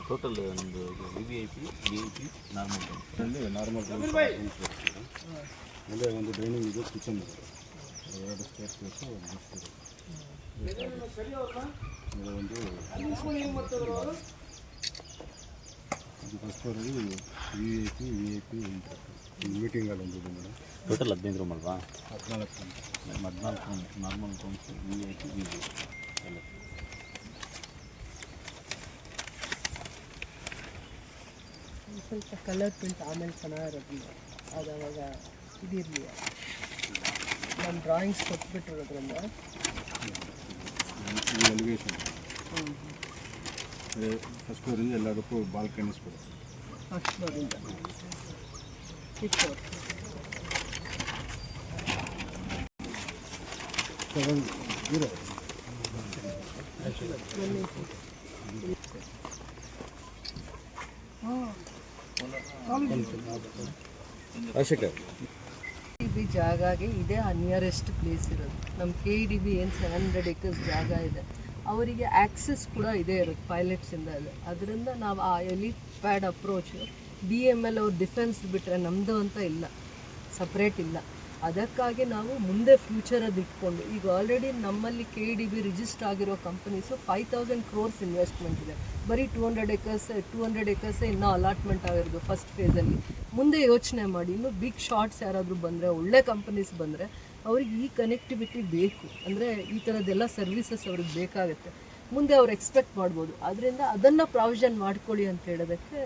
Total ನಮ್ಮದು VIP normal normal ಅಂದರೆ ಒಂದು ಡೈನಿಂಗ್ ಇದೆ, ಕಿಚನ್ ಇದೆ, 2 ಸ್ಟೇರ್ ಪ್ಲೇಸು, ಒಂದು ಫಸ್ಟ್ ಫ್ಲೋರಲ್ಲಿ VIP ಮೀಟಿಂಗ್ ಹಾಲ್ ಒಂದು ಇದೆ ಮೇಡಮ್. ಟೋಟಲ್ 15 ರೂಮ್ ಅಲ್ವಾ? 14 ರೂಮ್ ನಾರ್ಮಲ್ ರೂಮ್ಸ್ VIP ಎಲ್ಲ. ಸ್ವಲ್ಪ ಕಲರ್ ಪ್ರಿಂಟ್ ಆಮೇಲೆ ಚೆನ್ನಾಗಿರೋದಿಲ್ಲ, ಅದಾವಾಗ ಇದಿರಲಿ. ನಮ್ಮ ಡ್ರಾಯಿಂಗ್ಸ್ ಕೊಟ್ಬಿಟ್ಟಿರೋದ್ರಿಂದ ಎಲಿವೇಶನ್ ಫಸ್ಟ್ ಫ್ಲೋರಿಂದ ಎಲ್ಲದಕ್ಕೂ ಬಾಲ್ಕನೀಸ್ ಬರುತ್ತೆ. ಫಸ್ಟ್ ಫ್ಲೋರಿಂದ ಸಿಕ್ಸ್ ಫ್ಲೋರ್ KEDB ಜಾಗಾಗೆ ಇದೇ ನಿಯರೆಸ್ಟ್ ಪ್ಲೇಸ್ ಇರೋದು. ನಮ್ಮ KEDB ಏನು 700 acres ಜಾಗ ಇದೆ, ಅವರಿಗೆ ಆ್ಯಕ್ಸಸ್ ಕೂಡ ಇದೇ ಇರುತ್ತೆ ಪೈಲಟ್ಸಿಂದ. ಅದರಿಂದ ನಾವು ಆ ಎಲಿಪ್ಯಾಡ್ ಅಪ್ರೋಚು BML ಅವ್ರು ಡಿಫೆನ್ಸ್ ಬಿಟ್ಟರೆ ನಮ್ಮದು ಅಂತ ಇಲ್ಲ, ಸಪ್ರೇಟ್ ಇಲ್ಲ. ಅದಕ್ಕಾಗಿ ನಾವು ಮುಂದೆ ಫ್ಯೂಚರದ್ದು ಇಟ್ಕೊಂಡು ಈಗ ಆಲ್ರೆಡಿ ನಮ್ಮಲ್ಲಿ KEDB ರಿಜಿಸ್ಟರ್ ಆಗಿರೋ ಕಂಪನೀಸು 5000 crores ಇನ್ವೆಸ್ಟ್ಮೆಂಟ್ ಇದೆ. ಬರೀ 200 acres ಇನ್ನೂ ಅಲಾಟ್ಮೆಂಟ್ ಆಗಿರೋದು ಫಸ್ಟ್ ಫೇಸಲ್ಲಿ. ಮುಂದೆ ಯೋಚನೆ ಮಾಡಿ, ಇನ್ನೂ ಬಿಗ್ ಶಾರ್ಟ್ಸ್ ಯಾರಾದರೂ ಬಂದರೆ, ಒಳ್ಳೆ ಕಂಪನೀಸ್ ಬಂದರೆ ಅವ್ರಿಗೆ ಈ ಕನೆಕ್ಟಿವಿಟಿ ಬೇಕು. ಅಂದರೆ ಈ ಥರದ್ದೆಲ್ಲ ಸರ್ವಿಸಸ್ ಅವ್ರಿಗೆ ಬೇಕಾಗುತ್ತೆ, ಮುಂದೆ ಅವ್ರು ಎಕ್ಸ್ಪೆಕ್ಟ್ ಮಾಡ್ಬೋದು. ಆದ್ದರಿಂದ ಅದನ್ನು ಪ್ರಾವಿಷನ್ ಮಾಡ್ಕೊಳ್ಳಿ ಅಂತ ಹೇಳೋದಕ್ಕೆ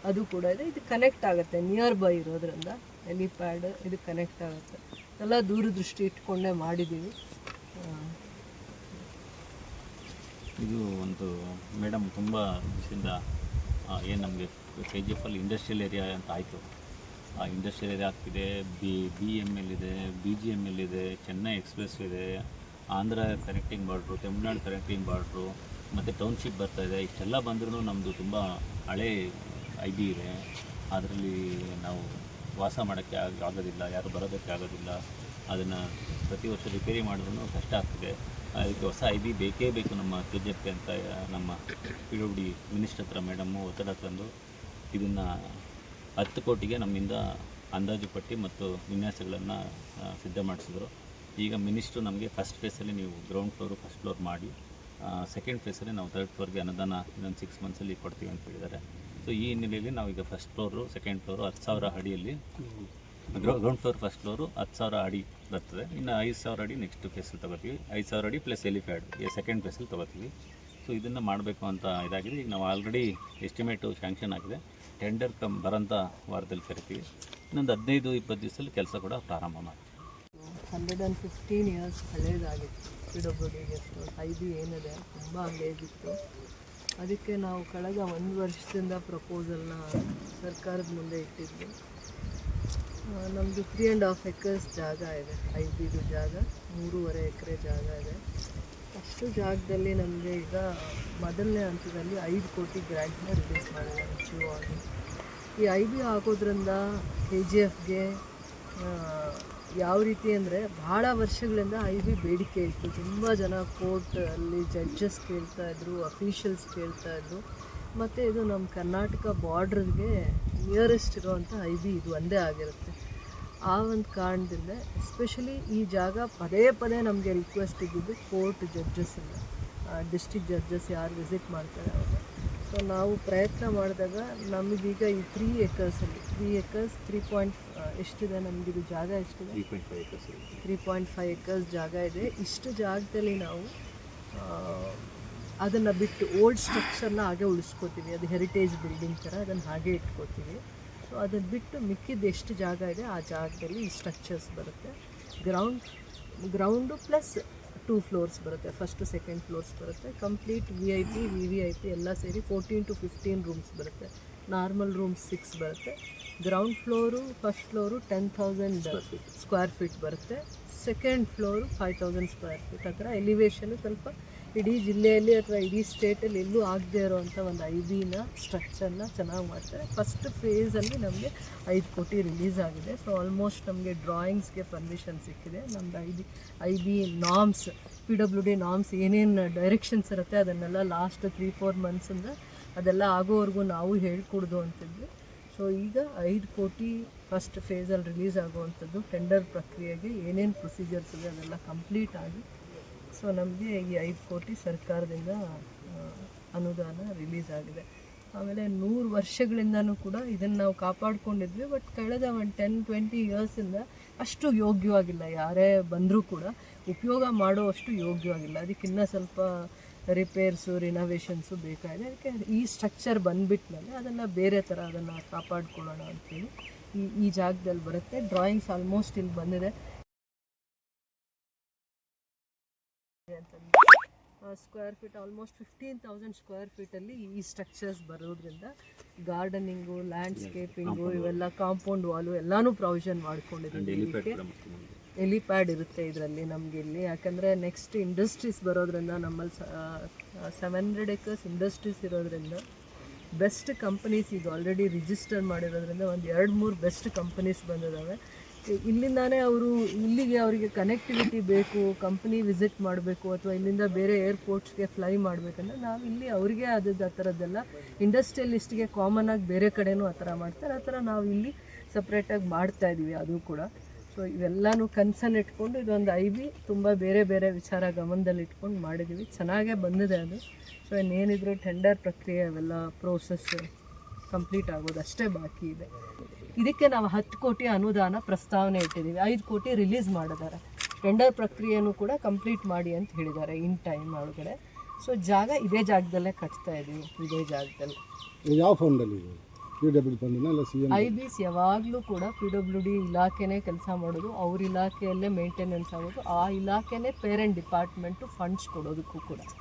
ಅದು ಕೂಡ ಇದೆ. ಇದು ಕನೆಕ್ಟ್ ಆಗುತ್ತೆ, ನಿಯರ್ ಬೈ ಇರೋದ್ರಿಂದ ಎಲಿಪ್ಯಾಡ್ ಇದು ಕನೆಕ್ಟ್ ಆಗುತ್ತೆ. ಎಲ್ಲ ದೂರದೃಷ್ಟಿ ಇಟ್ಕೊಂಡೇ ಮಾಡಿದ್ದೀವಿ. ಇದು ಒಂದು ಮೇಡಮ್ ತುಂಬ ದಿವಸದಿಂದ ಏನು ನಮಗೆ KGF ಅಲ್ಲಿ ಇಂಡಸ್ಟ್ರಿಯಲ್ ಏರಿಯಾ ಅಂತ ಆಯಿತು. ಆ ಇಂಡಸ್ಟ್ರಿಯಲ್ ಏರಿಯಾ ಆಗ್ತಿದೆ, BML ಇದೆ, BGML ಇದೆ, ಚೆನ್ನೈ ಎಕ್ಸ್ಪ್ರೆಸ್ ಇದೆ, Andhra connecting border, Tamil Nadu connecting border, ಮತ್ತು ಟೌನ್ಶಿಪ್ ಬರ್ತಾಯಿದೆ. ಇಷ್ಟೆಲ್ಲ ಬಂದ್ರೂ ನಮ್ಮದು ತುಂಬ ಹಳೇ IB ಇದೆ. ಅದರಲ್ಲಿ ನಾವು ವಾಸ ಮಾಡೋಕ್ಕೆ ಆಗೋದಿಲ್ಲ, ಯಾರು ಬರೋದಕ್ಕೆ ಆಗೋದಿಲ್ಲ. ಅದನ್ನು ಪ್ರತಿ ವರ್ಷ ರಿಪೇರಿ ಮಾಡಿದ್ರೂ ಕಷ್ಟ ಆಗ್ತಿದೆ. ಅದಕ್ಕೆ ಹೊಸ IB ಬೇಕೇ ಬೇಕು ನಮ್ಮ KGFಗೆ ಅಂತ ನಮ್ಮ PWD ಮಿನಿಸ್ಟರ್ ಹತ್ರ ಮೇಡಮ್ಮು ಒತ್ತಡ ತಂದು ಇದನ್ನು 10 ಕೋಟಿಗೆ ನಮ್ಮಿಂದ ಅಂದಾಜು ಪಟ್ಟಿ ಮತ್ತು ವಿನ್ಯಾಸಗಳನ್ನು ಸಿದ್ಧ ಮಾಡಿಸಿದ್ರು. ಈಗ ಮಿನಿಸ್ಟ್ರು ನಮಗೆ ಫಸ್ಟ್ ಫೇಸಲ್ಲಿ ನೀವು ಗ್ರೌಂಡ್ ಫ್ಲೋರು ಫಸ್ಟ್ ಫ್ಲೋರ್ ಮಾಡಿ, ಸೆಕೆಂಡ್ ಫೇಸಲ್ಲಿ ನಾವು 3rd ಫ್ಲೋರ್ಗೆ ಅನುದಾನ ಇನ್ನೊಂದು 6 ಮಂತ್ಸಲ್ಲಿ ಕೊಡ್ತೀವಿ ಅಂತ ಹೇಳಿದ್ದಾರೆ. ಸೊ ಈ ಹಿನ್ನೆಲೆಯಲ್ಲಿ ನಾವೀಗ ಫಸ್ಟ್ ಫ್ಲೋರು ಸೆಕೆಂಡ್ ಫ್ಲೋರು 10,000 ಅಡಿಯಲ್ಲಿ, ಗ್ರೌಂಡ್ ಫ್ಲೋರ್ ಫಸ್ಟ್ ಫ್ಲೋರು 10,000 ಅಡಿ ಬರ್ತದೆ. ಇನ್ನು 5,000 ಅಡಿ ನೆಕ್ಸ್ಟ್ ಫೇಸಲ್ಲಿ ತೊಗೋತೀವಿ. 5,000 ಅಡಿ ಪ್ಲಸ್ ಎಲಿಪ್ಯಾಡ್ ಸೆಕೆಂಡ್ ಫೇಸಲ್ಲಿ ತೊಗೋತೀವಿ. ಸೊ ಇದನ್ನು ಮಾಡಬೇಕು ಅಂತ ಇದಾಗಿದೆ. ಈಗ ನಾವು ಆಲ್ರೆಡಿ ಎಸ್ಟಿಮೇಟು ಶಾಂಕ್ಷನ್ ಆಗಿದೆ. ಟೆಂಡರ್ ಬರೋಂಥ ವಾರದಲ್ಲಿ ಕರಿತೀವಿ. ಇನ್ನೊಂದು 15-20 ದಿವಸದಲ್ಲಿ ಕೆಲಸ ಕೂಡ ಪ್ರಾರಂಭ ಮಾಡ್ತೀವಿ. 115 years ಹಳೇದಾಗಿತ್ತು PWD guest house. IB ಏನಿದೆ ತುಂಬ ಹಳೇದಿತ್ತು. ಅದಕ್ಕೆ ನಾವು ಕಳೆದ 1 ವರ್ಷದಿಂದ ಪ್ರಪೋಸಲ್ನ ಸರ್ಕಾರದ ಮುಂದೆ ಇಟ್ಟಿದ್ವಿ. ನಮ್ಮದು 3.5 acres ಜಾಗ ಇದೆ, IBದು ಜಾಗ 3.5 ಎಕರೆ ಜಾಗ ಇದೆ. ಅಷ್ಟು ಜಾಗದಲ್ಲಿ ನಮಗೆ ಈಗ ಮೊದಲನೇ ಹಂತದಲ್ಲಿ 5 ಕೋಟಿ ಗ್ರ್ಯಾಂಟ್ನ ರಿಲೀಸ್ ಮಾಡಿದ್ದಾರೆ CO ಆಗಿ. ಈ IB ಆಗೋದ್ರಿಂದ KGFಗೆ ಯಾವ ರೀತಿ ಅಂದರೆ ಭಾಳ ವರ್ಷಗಳಿಂದ IB ಬೇಡಿಕೆ ಇತ್ತು. ತುಂಬ ಜನ ಕೋರ್ಟಲ್ಲಿ ಜಡ್ಜಸ್ ಕೇಳ್ತಾಯಿದ್ರು, ಅಫಿಷಿಯಲ್ಸ್ ಕೇಳ್ತಾಯಿದ್ರು. ಮತ್ತು ಇದು ನಮ್ಮ ಕರ್ನಾಟಕ ಬಾರ್ಡ್ರಿಗೆ ನಿಯರೆಸ್ಟ್ ಇರೋವಂಥ IB ಇದು ಒಂದೇ ಆಗಿರುತ್ತೆ. ಆ ಒಂದು ಕಾರಣದಿಂದ ಎಸ್ಪೆಷಲಿ ಈ ಜಾಗ ಪದೇ ಪದೇ ನಮಗೆ ರಿಕ್ವೆಸ್ಟ್ ಇದ್ದಿದ್ದು ಕೋರ್ಟ್ ಜಡ್ಜಸ್ಸಿಂದ, ಡಿಸ್ಟ್ರಿಕ್ಟ್ ಜಡ್ಜಸ್ ಯಾರು ವಿಸಿಟ್ ಮಾಡ್ತಾರೆ ಅವರು. ಸೊ ನಾವು ಪ್ರಯತ್ನ ಮಾಡಿದಾಗ ನಮಗೀಗ ಈ 3 acresಲ್ಲಿ 3 acres 3. ಎಷ್ಟಿದೆ ನಮಗಿದು ಜಾಗ ಎಷ್ಟಿದೆ? 3.5 acres ಜಾಗ ಇದೆ. ಇಷ್ಟು ಜಾಗದಲ್ಲಿ ನಾವು ಅದನ್ನು ಬಿಟ್ಟು ಓಲ್ಡ್ ಸ್ಟ್ರಕ್ಚರ್ನ ಹಾಗೆ ಉಳಿಸ್ಕೋತೀವಿ. ಅದು ಹೆರಿಟೇಜ್ ಬಿಲ್ಡಿಂಗ್ ಥರ ಅದನ್ನು ಹಾಗೆ ಇಟ್ಕೋತೀವಿ. ಸೊ ಅದನ್ನು ಬಿಟ್ಟು ಮಿಕ್ಕಿದ್ದು ಎಷ್ಟು ಜಾಗ ಇದೆ ಆ ಜಾಗದಲ್ಲಿ ಈ ಸ್ಟ್ರಕ್ಚರ್ಸ್ ಬರುತ್ತೆ. ಗ್ರೌಂಡು ಪ್ಲಸ್ 2 floors ಬರುತ್ತೆ, ಫಸ್ಟು ಸೆಕೆಂಡ್ ಫ್ಲೋರ್ಸ್ ಬರುತ್ತೆ. ಕಂಪ್ಲೀಟ್ VIP VVIP ಎಲ್ಲ ಸೇರಿ 14 to 15 ರೂಮ್ಸ್ ಬರುತ್ತೆ. ನಾರ್ಮಲ್ ರೂಮ್ಸ್ 6 ಬರುತ್ತೆ. Ground floor first floor 10,000 square feet ಬರುತ್ತೆ. Second floor 5,000 square feet. ಆ ಥರ ಎಲಿವೇಶನು ಸ್ವಲ್ಪ ಇಡೀ ಜಿಲ್ಲೆಯಲ್ಲಿ ಅಥವಾ ಇಡೀ ಸ್ಟೇಟಲ್ಲಿ ಎಲ್ಲೂ ಆಗದೆ ಇರೋವಂಥ ಒಂದು IBನ ಸ್ಟ್ರಕ್ಚರ್ನ ಚೆನ್ನಾಗಿ ಮಾಡ್ತಾರೆ. ಫಸ್ಟ್ ಫೇಸಲ್ಲಿ ನಮಗೆ 5 ಕೋಟಿ ರಿಲೀಸ್ ಆಗಿದೆ. ಸೊ ಆಲ್ಮೋಸ್ಟ್ ನಮಗೆ ಡ್ರಾಯಿಂಗ್ಸ್ಗೆ ಪರ್ಮಿಷನ್ ಸಿಕ್ಕಿದೆ. ನಮ್ಮದು IB ನಾರ್ಮ್ಸ್, PWD ನಾರ್ಮ್ಸ್ ಏನೇನು ಡೈರೆಕ್ಷನ್ಸ್ ಇರುತ್ತೆ ಅದನ್ನೆಲ್ಲ ಲಾಸ್ಟ್ 3-4 ಮಂತ್ಸಿಂದ ಅದೆಲ್ಲ ಆಗೋವರೆಗೂ ನಾವು ಹೇಳ್ಕೊಡ್ದು ಅಂತಿದ್ವಿ. ಸೊ ಈಗ 5 ಕೋಟಿ ಫಸ್ಟ್ ಫೇಸಲ್ಲಿ ರಿಲೀಸ್ ಆಗುವಂಥದ್ದು ಟೆಂಡರ್ ಪ್ರಕ್ರಿಯೆಗೆ ಏನೇನು ಪ್ರೊಸೀಜರ್ಸ್ ಇದೆ ಅದೆಲ್ಲ ಕಂಪ್ಲೀಟ್ ಆಗಿ ಸೊ ನಮಗೆ ಈ 5 ಕೋಟಿ ಸರ್ಕಾರದಿಂದ ಅನುದಾನ ರಿಲೀಸ್ ಆಗಿದೆ. ಆಮೇಲೆ 100 ವರ್ಷಗಳಿಂದನೂ ಕೂಡ ಇದನ್ನು ನಾವು ಕಾಪಾಡ್ಕೊಂಡಿದ್ವಿ. ಬಟ್ ಕಳೆದ ಒಂದು 10-20 ಇಯರ್ಸಿಂದ ಅಷ್ಟು ಯೋಗ್ಯವಾಗಿಲ್ಲ, ಯಾರೇ ಬಂದರೂ ಕೂಡ ಉಪಯೋಗ ಮಾಡೋವಷ್ಟು ಯೋಗ್ಯವಾಗಿಲ್ಲ. ಅದಕ್ಕೆ ಇನ್ನೂ ಸ್ವಲ್ಪ ರಿಪೇರ್ಸು ರಿನೋವೇಷನ್ಸು ಬೇಕಾಗಿದೆ. ಅದಕ್ಕೆ ಈ ಸ್ಟ್ರಕ್ಚರ್ ಬಂದುಬಿಟ್ಮೇಲೆ ಅದನ್ನು ಬೇರೆ ಥರ ಅದನ್ನು ಕಾಪಾಡ್ಕೊಳ್ಳೋಣ ಅಂಥೇಳಿ ಈ ಜಾಗದಲ್ಲಿ ಬರುತ್ತೆ. ಡ್ರಾಯಿಂಗ್ಸ್ ಆಲ್ಮೋಸ್ಟ್ ಇಲ್ಲಿ ಬಂದಿದೆ. ಸ್ಕ್ವೇರ್ ಫೀಟ್ ಆಲ್ಮೋಸ್ಟ್ 15,000 ಸ್ಕ್ವೇರ್ ಫೀಟಲ್ಲಿ ಈ ಸ್ಟ್ರಕ್ಚರ್ಸ್ ಬರೋದ್ರಿಂದ ಗಾರ್ಡನಿಂಗು, ಲ್ಯಾಂಡ್ಸ್ಕೇಪಿಂಗು, ಇವೆಲ್ಲ ಕಾಂಪೌಂಡ್ ವಾಲು ಎಲ್ಲನೂ ಪ್ರಾವಿಷನ್ ಮಾಡ್ಕೊಂಡಿದ್ದೀವಿ. ಎಲಿಪ್ಯಾಡ್ ಇರುತ್ತೆ ಇದರಲ್ಲಿ ನಮಗೆ ಇಲ್ಲಿ, ಯಾಕಂದರೆ ನೆಕ್ಸ್ಟ್ ಇಂಡಸ್ಟ್ರೀಸ್ ಬರೋದ್ರಿಂದ ನಮ್ಮಲ್ಲಿ 700 acres ಇಂಡಸ್ಟ್ರೀಸ್ ಇರೋದ್ರಿಂದ ಬೆಸ್ಟ್ ಕಂಪನೀಸ್ ಈಗ ಆಲ್ರೆಡಿ ರಿಜಿಸ್ಟರ್ ಮಾಡಿರೋದ್ರಿಂದ ಒಂದು 2-3 ಬೆಸ್ಟ್ ಕಂಪನೀಸ್ ಬಂದಿದ್ದಾವೆ. ಇಲ್ಲಿಂದಾನೇ ಇಲ್ಲಿಗೆ ಅವರಿಗೆ ಕನೆಕ್ಟಿವಿಟಿ ಬೇಕು, ಕಂಪ್ನಿ ವಿಸಿಟ್ ಮಾಡಬೇಕು ಅಥವಾ ಇಲ್ಲಿಂದ ಬೇರೆ ಏರ್ಪೋರ್ಟ್ಸ್ಗೆ ಫ್ಲೈ ಮಾಡಬೇಕಂದ್ರೆ ನಾವು ಇಲ್ಲಿ ಅವರಿಗೆ ಆ ಥರದ್ದೆಲ್ಲ ಇಂಡಸ್ಟ್ರಿಯಲಿಸ್ಟ್ಗೆ ಕಾಮನ್ ಆಗಿ ಬೇರೆ ಕಡೆನೂ ಆ ಥರ ಮಾಡ್ತಾರೆ, ಆ ಥರ ನಾವು ಇಲ್ಲಿ ಸಪ್ರೇಟಾಗಿ ಮಾಡ್ತಾಯಿದ್ದೀವಿ ಅದು ಕೂಡ. ಸೊ ಇವೆಲ್ಲನೂ ಕನ್ಸಲ್ಲಿ ಇಟ್ಕೊಂಡು ಇದೊಂದು IB ತುಂಬ ಬೇರೆ ಬೇರೆ ವಿಚಾರ ಗಮನದಲ್ಲಿ ಇಟ್ಕೊಂಡು ಮಾಡಿದ್ದೀವಿ. ಚೆನ್ನಾಗೇ ಬಂದಿದೆ ಅದು. ಸೊ ಇನ್ನೇನಿದ್ರು ಟೆಂಡರ್ ಪ್ರಕ್ರಿಯೆ ಅವೆಲ್ಲ ಪ್ರೋಸೆಸ್ ಕಂಪ್ಲೀಟ್ ಆಗೋದು ಅಷ್ಟೇ ಬಾಕಿ ಇದೆ. ಇದಕ್ಕೆ ನಾವು 10 ಕೋಟಿ ಅನುದಾನ ಪ್ರಸ್ತಾವನೆ ಇಟ್ಟಿದ್ದೀವಿ. 5 ಕೋಟಿ ರಿಲೀಸ್ ಮಾಡಿದ್ದಾರೆ. ಟೆಂಡರ್ ಪ್ರಕ್ರಿಯೆನೂ ಕೂಡ ಕಂಪ್ಲೀಟ್ ಮಾಡಿ ಅಂತ ಹೇಳಿದ್ದಾರೆ ಇನ್ ಟೈಮ್ ಒಳಗಡೆ. ಸೊ ಜಾಗ ಇದೇ ಜಾಗದಲ್ಲೇ ಕಟ್ತಾ ಇದ್ದೀವಿ, ಇದೇ ಜಾಗದಲ್ಲಿ. ಯಾವ ಫಂಡಲ್ಲಿ PWD ಫಂಡಿನ ಇಲ್ಲ CM? IBs ಯಾವಾಗಲೂ ಕೂಡ PWD ಇಲಾಖೆನೇ ಕೆಲಸ ಮಾಡೋದು, ಅವ್ರ ಇಲಾಖೆಯಲ್ಲೇ ಮೇಂಟೆನೆನ್ಸ್ ಆಗೋದು, ಆ ಇಲಾಖೆನೇ ಪೇರೆಂಟ್ ಡಿಪಾರ್ಟ್ಮೆಂಟು ಫಂಡ್ಸ್ ಕೊಡೋದಕ್ಕೂ ಕೂಡ.